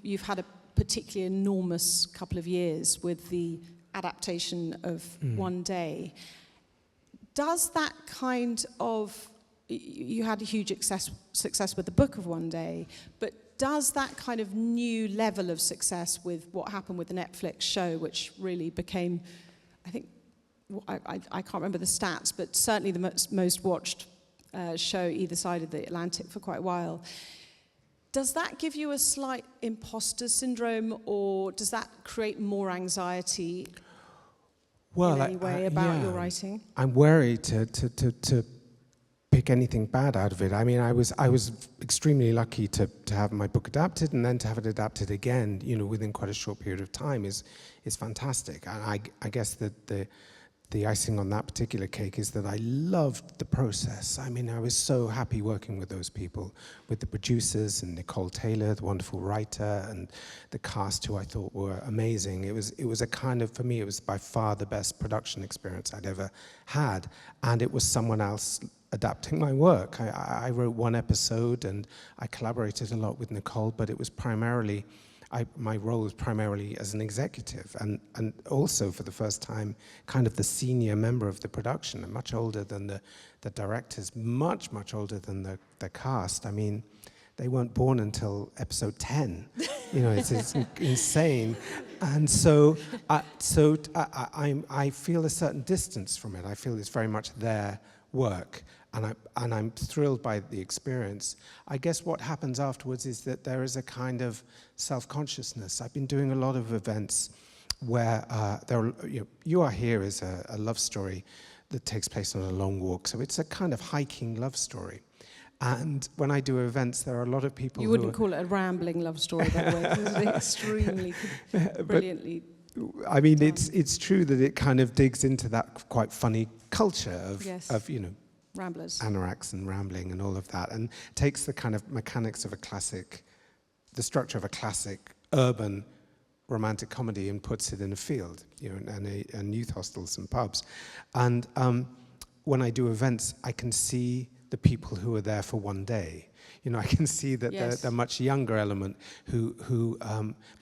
you've had a particularly enormous couple of years with the adaptation of One Day. Does that kind of, you had a huge success with the book of One Day, but does that kind of new level of success with what happened with the Netflix show, which really became, I think, I can't remember the stats, but certainly the most watched show either side of the Atlantic for quite a while. Does that give you a slight imposter syndrome, or does that create more anxiety in any way about your writing? I'm worried to pick anything bad out of it. I mean, I was extremely lucky to have my book adapted, and then to have it adapted again, you know, within quite a short period of time is fantastic. And I guess that the icing on that particular cake is that I loved the process. I mean, I was so happy working with those people, with the producers and Nicole Taylor, the wonderful writer, and the cast, who I thought were amazing. It was a kind of, for me, it was by far the best production experience I'd ever had, and it was someone else adapting my work. I wrote one episode, and I collaborated a lot with Nicole, but it was primarily, my role was primarily as an executive, and also for the first time kind of the senior member of the production, and much older than the directors, much older than the cast. I mean, they weren't born until episode 10. You know, it's insane. And so I feel a certain distance from it. I feel it's very much their work, and I'm thrilled by the experience. I guess what happens afterwards is that there is a kind of self-consciousness. I've been doing a lot of events where You Are Here is a love story that takes place on a long walk, so it's a kind of hiking love story. And when I do events, there are a lot of people You wouldn't call it a rambling love story, by the way, because it's extremely brilliantly. I mean, it's true that it kind of digs into that quite funny culture of you know, ramblers, anoraks and rambling and all of that, and takes the kind of mechanics of the structure of a classic urban romantic comedy and puts it in a field, you know, and youth hostels and pubs. And when I do events, I can see the people who are there for one day. You know, I can see that the much younger element who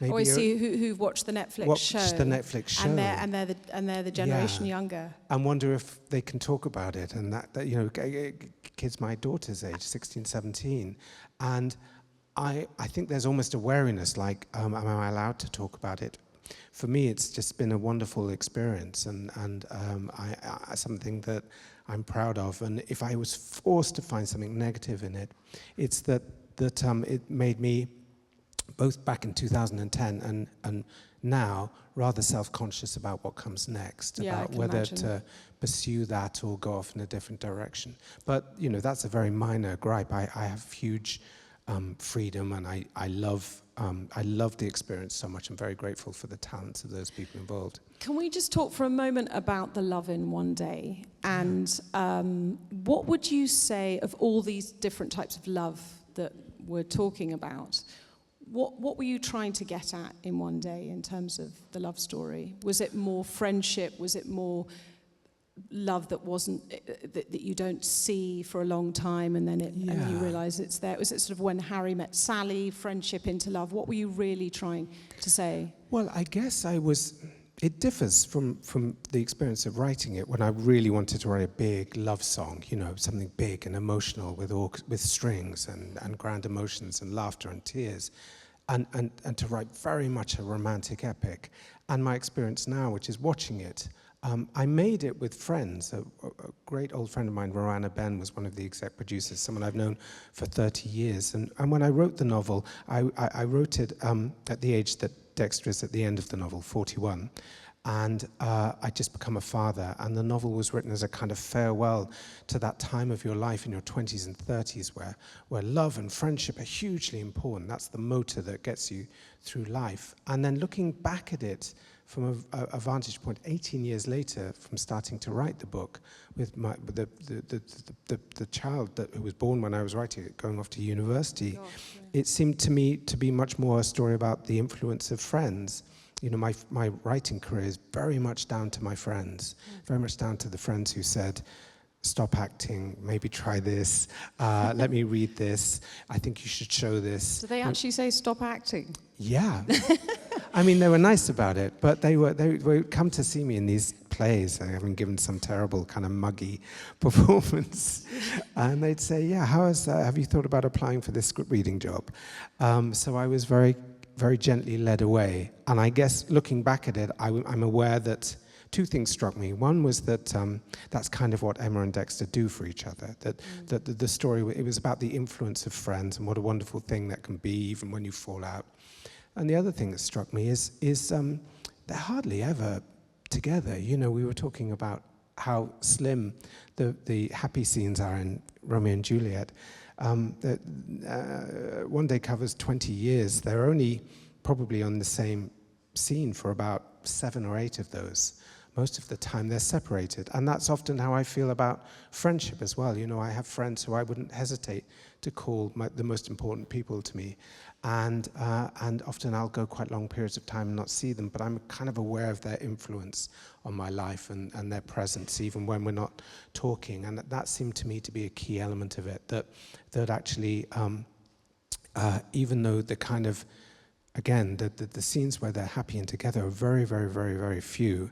maybe who've watched the Netflix show, and they're the generation younger, and wonder if they can talk about it. And that you know, kids my daughter's age, 16, 17, and I think there's almost a wariness, like, am I allowed to talk about it? For me, it's just been a wonderful experience, and something that I'm proud of. And if I was forced to find something negative in it, it's that it made me, both back in 2010 and now, rather self-conscious about what comes next, about whether to pursue that or go off in a different direction. But you know, that's a very minor gripe. I have huge freedom, and I love the experience so much. I'm very grateful for the talents of those people involved. Can we just talk for a moment about the love in One Day? And what would you say of all these different types of love that we're talking about? What were you trying to get at in One Day in terms of the love story? Was it more friendship? Was it more love that wasn't that you don't see for a long time, and then and you realise it's there? Was it sort of when Harry met Sally, friendship into love? What were you really trying to say? Well, I guess it differs from the experience of writing it, when I really wanted to write a big love song, you know, something big and emotional with strings and grand emotions and laughter and tears, and to write very much a romantic epic. And my experience now, which is watching it, I made it with friends. A great old friend of mine, Roanna Ben, was one of the exec producers, someone I've known for 30 years. And when I wrote the novel, I wrote it at the age that Dexter is at the end of the novel, 41. And I'd just become a father. And the novel was written as a kind of farewell to that time of your life in your 20s and 30s where love and friendship are hugely important. That's the motor that gets you through life. And then looking back at it from a vantage point 18 years later, from starting to write the book, with the child who was born when I was writing it, going off to university, it seemed to me to be much more a story about the influence of friends. You know, my writing career is very much down to my friends, very much down to the friends who said, stop acting, maybe try this, let me read this, I think you should show this. Do they actually say stop acting? Yeah. I mean, they were nice about it, but they would come to see me in these plays, having given some terrible kind of muggy performance, and they'd say, yeah, have you thought about applying for this script reading job? So I was very, very gently led away, and I guess looking back at it, I'm aware that two things struck me. One was that that's kind of what Emma and Dexter do for each other, that the story, it was about the influence of friends and what a wonderful thing that can be even when you fall out. And the other thing that struck me is they're hardly ever together. You know, we were talking about how slim the happy scenes are in Romeo and Juliet. One Day covers 20 years. They're only probably on the same scene for about 7 or 8 of those. Most of the time they're separated. And that's often how I feel about friendship as well. You know, I have friends who I wouldn't hesitate to call the most important people to me. And often I'll go quite long periods of time and not see them, but I'm kind of aware of their influence on my life and their presence, even when we're not talking. And that seemed to me to be a key element of it, that actually, even though the kind of, again, the scenes where they're happy and together are very, very, very, very few,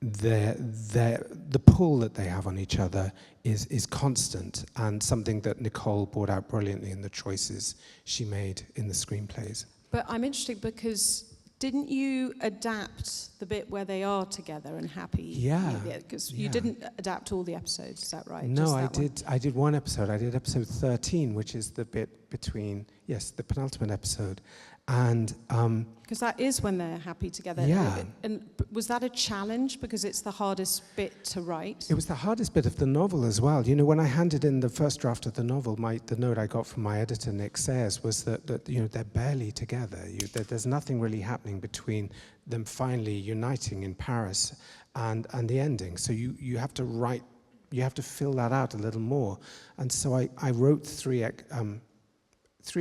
the pull that they have on each other is constant, and something that Nicole brought out brilliantly in the choices she made in the screenplays. But I'm interested because didn't you adapt the bit where they are together and happy? Yeah. Because you didn't adapt all the episodes, is that right? No, I did one episode. I did episode 13, which is the bit between, the penultimate episode. And because that is when they're happy together. Yeah. And was that a challenge because it's the hardest bit to write? It was the hardest bit of the novel as well. You know, when I handed in the first draft of the novel, the note I got from my editor, Nick Sayers, was that you know, they're barely together. There's nothing really happening between them finally uniting in Paris and the ending. So you have to write, you have to fill that out a little more. And so I wrote three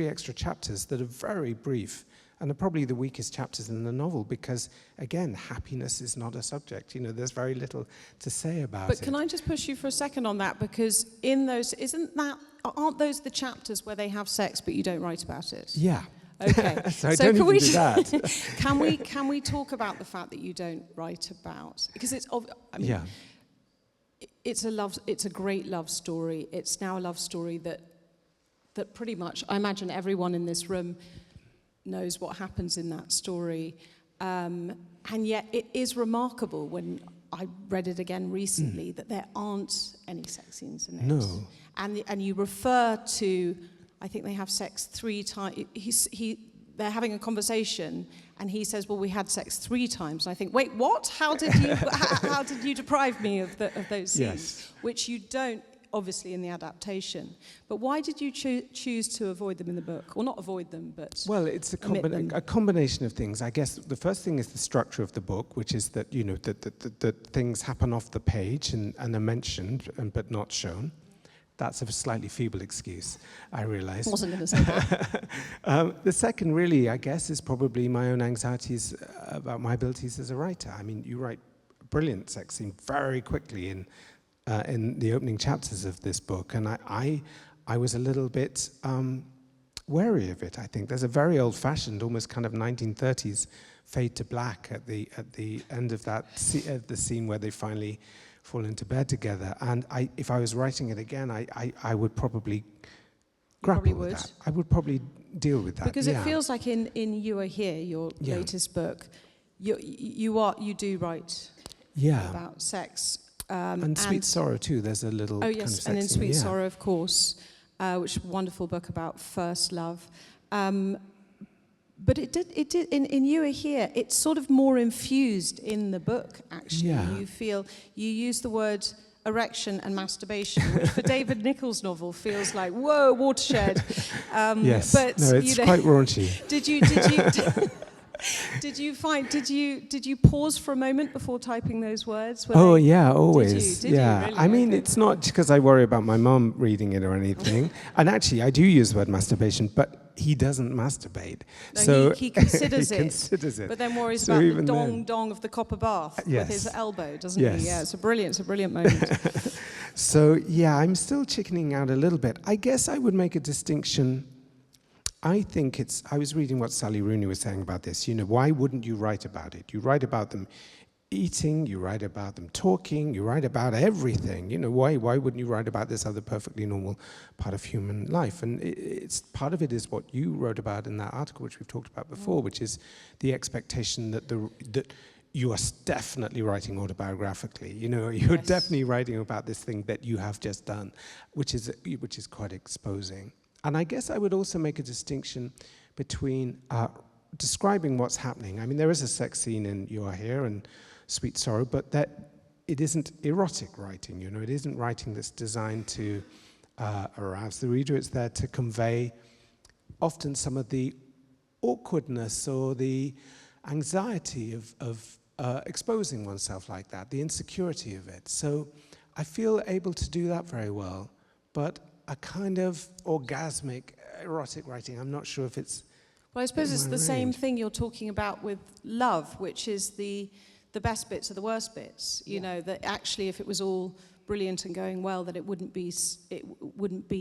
extra chapters that are very brief and are probably the weakest chapters in the novel because, again, happiness is not a subject. You know, there's very little to say about it. But can I just push you for a second on that? Because in those, aren't those the chapters where they have sex but you don't write about it? Yeah. Okay. So I don't even do that. Can we talk about the fact that you don't write about? Because it's, I mean, it's a great love story. It's now a love story that pretty much, I imagine everyone in this room knows what happens in that story. And yet it is remarkable when I read it again recently that there aren't any sex scenes in it. No. And you refer to, I think they have sex 3 times. They're having a conversation and he says, well, we had sex 3 times. And I think, wait, what? How did you deprive me of those scenes? Yes. Which you don't, obviously, in the adaptation. But why did you choose to avoid them in the book? Well, not avoid them, but well, it's a combination of things. I guess the first thing is the structure of the book, which is that, you know, that things happen off the page and are mentioned but not shown. That's a slightly feeble excuse, I realize. I wasn't going to say that. The second, really, I guess, is probably my own anxieties about my abilities as a writer. I mean, you write a brilliant sex scene very quickly in the opening chapters of this book, and I was a little bit wary of it. I think there's a very old-fashioned, almost kind of 1930s fade to black at the end of the scene where they finally fall into bed together. And if I was writing it again, I would probably grapple with that. I would probably deal with that. Because it feels like in You Are Here, your latest book, you do write about sex. And Sweet Sorrow too. There's a little. Oh yes, kind of and in Sweet Sorrow, of course, which is a wonderful book about first love. But it did. In You Are Here, it's sort of more infused in the book. Actually, you use the word erection and masturbation, which for David Nicholls' novel feels like whoa, watershed. Yes, but no, it's quite raunchy. Did you pause for a moment before typing those words? Always. Did you? Really? I mean, it's not because I worry about my mom reading it or anything. And actually, I do use the word masturbation, but he doesn't masturbate. No, so he considers it. He considers it. But then worries about the dong of the copper bath with his elbow, doesn't he? Yeah, it's a brilliant moment. So, yeah, I'm still chickening out a little bit. I guess I would make a distinction. I was reading what Sally Rooney was saying about this. You know, why wouldn't you write about it? You write about them eating, you write about them talking, you write about everything. You know, why wouldn't you write about this other perfectly normal part of human life? And it's part of it is what you wrote about in that article, which we've talked about before, which is the expectation that you are definitely writing autobiographically. You know, you're definitely writing about this thing that you have just done, which is quite exposing. And I guess I would also make a distinction between describing what's happening. I mean, there is a sex scene in You Are Here and Sweet Sorrow, but that it isn't erotic writing, you know, it isn't writing that's designed to arouse the reader. It's there to convey often some of the awkwardness or the anxiety of exposing oneself like that, the insecurity of it. So I feel able to do that very well, but a kind of orgasmic erotic writing, I'm not sure if it's... Well, I suppose it's the same thing you're talking about with love, which is the best bits are the worst bits. You know, that actually if it was all brilliant and going well, that it wouldn't be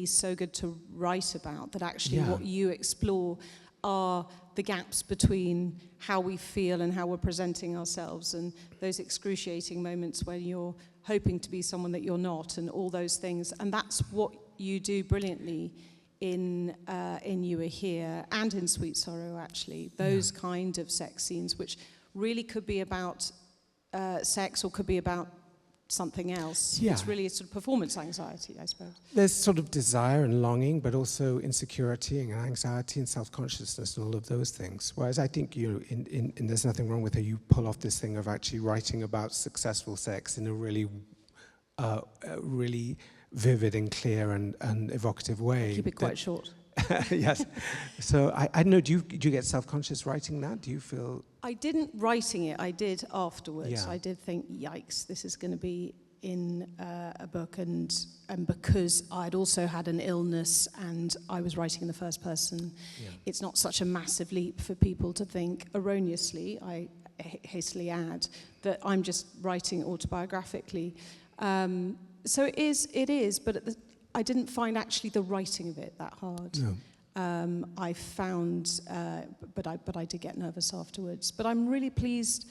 so good to write about. That actually what you explore are the gaps between how we feel and how we're presenting ourselves, and those excruciating moments when you're hoping to be someone that you're not, and all those things. And that's what you do brilliantly in You Are Here and in Sweet Sorrow, actually. Those kind of sex scenes, which really could be about sex or could be about something else. Yeah. It's really a sort of performance anxiety, I suppose. There's sort of desire and longing, but also insecurity and anxiety and self-consciousness and all of those things. Whereas I think there's nothing wrong with how you pull off this thing of actually writing about successful sex in a really vivid and clear and evocative way. Keep it quite short. Yes. So I don't know, do you get self-conscious writing that? Do you feel... I didn't writing it, I did afterwards. Yeah. I did think, yikes, this is going to be in a book, and because I'd also had an illness and I was writing in the first person, it's not such a massive leap for people to think erroneously, I hastily add, that I'm just writing autobiographically. So it is, but I didn't find actually the writing of it that hard. No. I found, but I did get nervous afterwards. But I'm really pleased.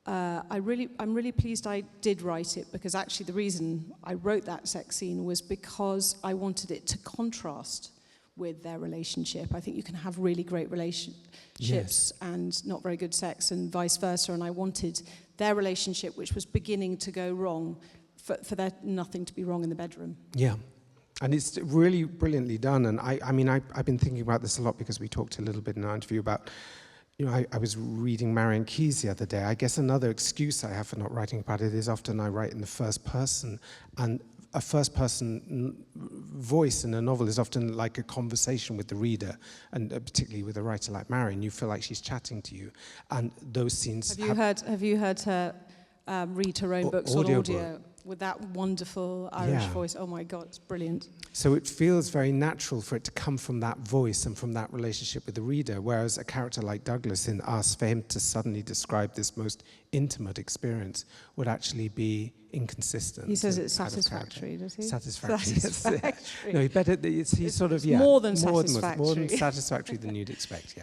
I'm really pleased I did write it, because actually the reason I wrote that sex scene was because I wanted it to contrast with their relationship. I think you can have really great relationships and not very good sex, and vice versa. And I wanted their relationship, which was beginning to go wrong, for there nothing to be wrong in the bedroom. Yeah. And it's really brilliantly done. And I mean, I've been thinking about this a lot because we talked a little bit in our interview about, you know, I was reading Marion Keyes the other day. I guess another excuse I have for not writing about it is often I write in the first person. And a first person voice in a novel is often like a conversation with the reader, and particularly with a writer like Marion, you feel like she's chatting to you. And those scenes... Have you heard her read her own books on audio? With that wonderful Irish voice. Oh my God, it's brilliant. So it feels very natural for it to come from that voice and from that relationship with the reader, whereas a character like Douglas in Us, for him to suddenly describe this most intimate experience would actually be inconsistent. He says it's satisfactory, does he? Satisfactory. No, he's sort of, more than satisfactory. More than satisfactory than you'd expect, yeah.